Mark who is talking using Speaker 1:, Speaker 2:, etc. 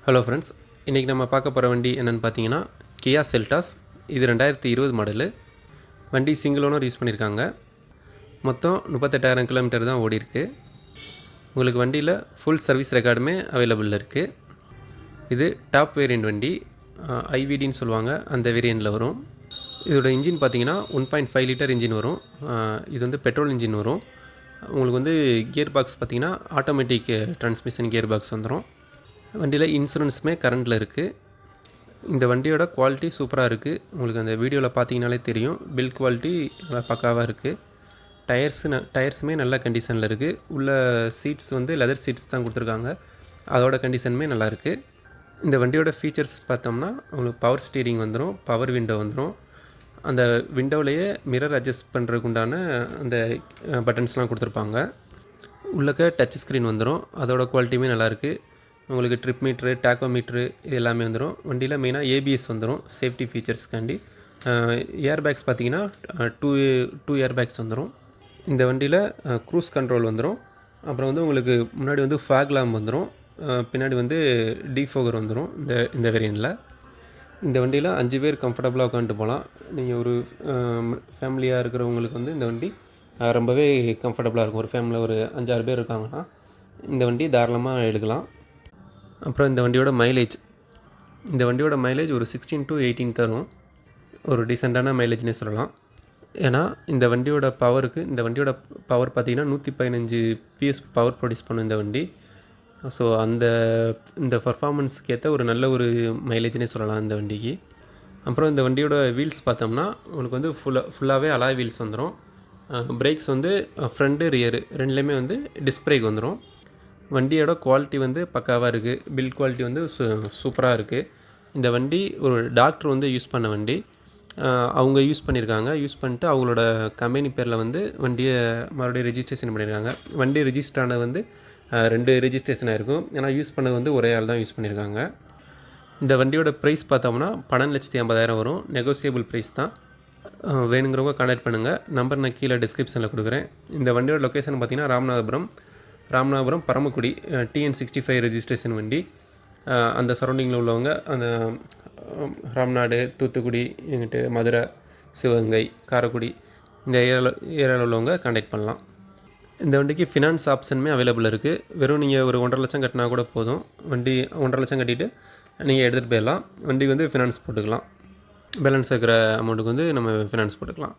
Speaker 1: Hello friends, இன்றைக்கி நம்ம பார்க்க போகிற வண்டி என்னென்னு பார்த்தீங்கன்னா கியா செல்டாஸ். இது 2020 மாடலு. வண்டி சிங்கிள் ஓனர் யூஸ் பண்ணியிருக்காங்க. மொத்தம் 38,000 கிலோமீட்டர் தான் ஓடிருக்கு. உங்களுக்கு வண்டியில் ஃபுல் சர்வீஸ் ரெக்கார்டுமே அவைலபிளில் இருக்குது. இது டாப் வேரியண்ட் வண்டி, ஐவிடின்னு சொல்லுவாங்க, அந்த வேரியண்ட்டில் வரும். இதோட இன்ஜின் பார்த்தீங்கன்னா 1.5 லிட்டர் இன்ஜின் வரும். இது வந்து பெட்ரோல் இன்ஜின் வரும். உங்களுக்கு வந்து கியர் பாக்ஸ் பார்த்தீங்கன்னா ஆட்டோமேட்டிக் டிரான்ஸ்மிஷன் கியர் பாக்ஸ் வந்துடும். வண்டியில் இன்சூரன்ஸுமே கரண்டில் இருக்குது. இந்த வண்டியோட குவாலிட்டி சூப்பராக இருக்குது. உங்களுக்கு அந்த வீடியோவில் பார்த்தீங்கனாலே தெரியும். பில்ட் குவாலிட்டி பக்காவாக இருக்குது. டயர்ஸுமே நல்ல கண்டிஷனில் இருக்குது. உள்ள சீட்ஸ் வந்து லெதர் சீட்ஸ் தான் கொடுத்துருக்காங்க. அதோட கண்டிஷனுமே நல்லாயிருக்கு. இந்த வண்டியோட ஃபீச்சர்ஸ் பார்த்தோம்னா உங்களுக்கு பவர் ஸ்டீரிங் வந்துடும், பவர் விண்டோ வந்துடும். அந்த விண்டோவிலேயே மிரர் அட்ஜஸ்ட் பண்ணுறதுக்கு உண்டான அந்த பட்டன்ஸ்லாம் கொடுத்துருப்பாங்க. உள்ளக்க டச் ஸ்க்ரீன் வந்துடும். அதோட குவாலிட்டியுமே நல்லாயிருக்கு. உங்களுக்கு ட்ரிப் மீட்ரு, டாக்கோ மீட்ரு இது எல்லாமே வந்துடும். வண்டியில் மெயினாக ஏபிஎஸ் வந்துடும் சேஃப்டி ஃபீச்சர்ஸ்க்காண்டி. ஏர் பேக்ஸ் பார்த்தீங்கன்னா டூ ஏர் பேக்ஸ் வந்துடும். இந்த வண்டியில் க்ரூஸ் கண்ட்ரோல் வந்துடும். அப்புறம் வந்து உங்களுக்கு முன்னாடி வந்து ஃபாக் லாம்ப் வந்துடும். பின்னாடி வந்து டீஃபோகர் வந்துடும் இந்த வேரியண்ட்டில். இந்த வண்டியில் 5 பேர் கம்ஃபர்டபுளாக உட்காந்துட்டு போகலாம். நீங்கள் ஒரு ஃபேமிலியாக இருக்கிறவங்களுக்கு வந்து இந்த வண்டி ரொம்பவே கம்ஃபர்டபுளாக இருக்கும். ஒரு ஃபேமிலியில் ஒரு 5-6 பேர் இருக்காங்கன்னா இந்த வண்டி தாராளமாக எடுக்கலாம். அப்புறம் இந்த வண்டியோட மைலேஜ் ஒரு 16 to 18 தரும். ஒரு டீசெண்டான மைலேஜ்னே சொல்லலாம். ஏன்னா இந்த வண்டியோட பவர் பார்த்திங்கன்னா 115 PS பவர் ப்ரொடியூஸ் பண்ணும் இந்த வண்டி. ஸோ இந்த பர்ஃபார்மன்ஸுக்கு ஏற்ற ஒரு நல்ல ஒரு மைலேஜ்னே சொல்லலாம் இந்த வண்டிக்கு. அப்புறம் இந்த வண்டியோட வீல்ஸ் பார்த்தோம்னா உங்களுக்கு வந்து ஃபுல்லாகவே அலாய் வீல்ஸ் வந்துடும். பிரேக்ஸ் வந்து ஃப்ரண்ட்டு ரியரு ரெண்டுலேயுமே வந்து டிஸ்க் பிரேக் வந்துடும். வண்டியோட குவாலிட்டி வந்து பக்காவாக இருக்குது. பில்ட் குவாலிட்டி வந்து சூப்பராக இருக்குது. இந்த வண்டி ஒரு டாக்டர் வந்து யூஸ் பண்ண வண்டி. அவங்க யூஸ் பண்ணிட்டு அவங்களோட கம்பெனி பேரில் வந்து வண்டியை மறுபடியும் ரெஜிஸ்ட்ரேஷன் பண்ணியிருக்காங்க. வண்டி ரெஜிஸ்டர் ஆனது வந்து 2 ரெஜிஸ்ட்ரேஷன் ஆகிருக்கும். ஏன்னா யூஸ் பண்ணது வந்து ஒரே ஆள் தான் யூஸ் பண்ணியிருக்காங்க. இந்த வண்டியோட ப்ரைஸ் பார்த்தோம்னா 12,50,000 வரும். நெகோசியபிள் ப்ரைஸ் தான். வேணுங்கிறவங்க கான்டாக்ட் பண்ணுங்கள். நம்பர் நான் கீழே டிஸ்கிரிப்ஷனில் கொடுக்குறேன். இந்த வண்டியோட லொக்கேஷன் பார்த்திங்கன்னா ராமநாதபுரம் பரமக்குடி TN65 ரெஜிஸ்ட்ரேஷன் வண்டி. அந்த சரௌண்டிங்கில் உள்ளவங்க அந்த ராம்நாடு, தூத்துக்குடி, எங்கிட்ட மதுரை, சிவகங்கை, காரைக்குடி இந்த ஏரியாவில் உள்ளவங்க கான்டாக்ட் பண்ணலாம். இந்த வண்டிக்கு ஃபினான்ஸ் ஆப்ஷனுமே அவைலபிள் இருக்குது. வெறும் நீங்கள் ஒரு 1.5 லட்சம் கட்டினா கூட போதும். வண்டி 1.5 லட்சம் கட்டிட்டு நீங்கள் எடுத்துகிட்டு போயிடலாம். வண்டிக்கு வந்து ஃபினான்ஸ் போட்டுக்கலாம். பேலன்ஸ் இருக்கிற அமௌண்ட்டுக்கு வந்து நம்ம ஃபினான்ஸ் போட்டுக்கலாம்.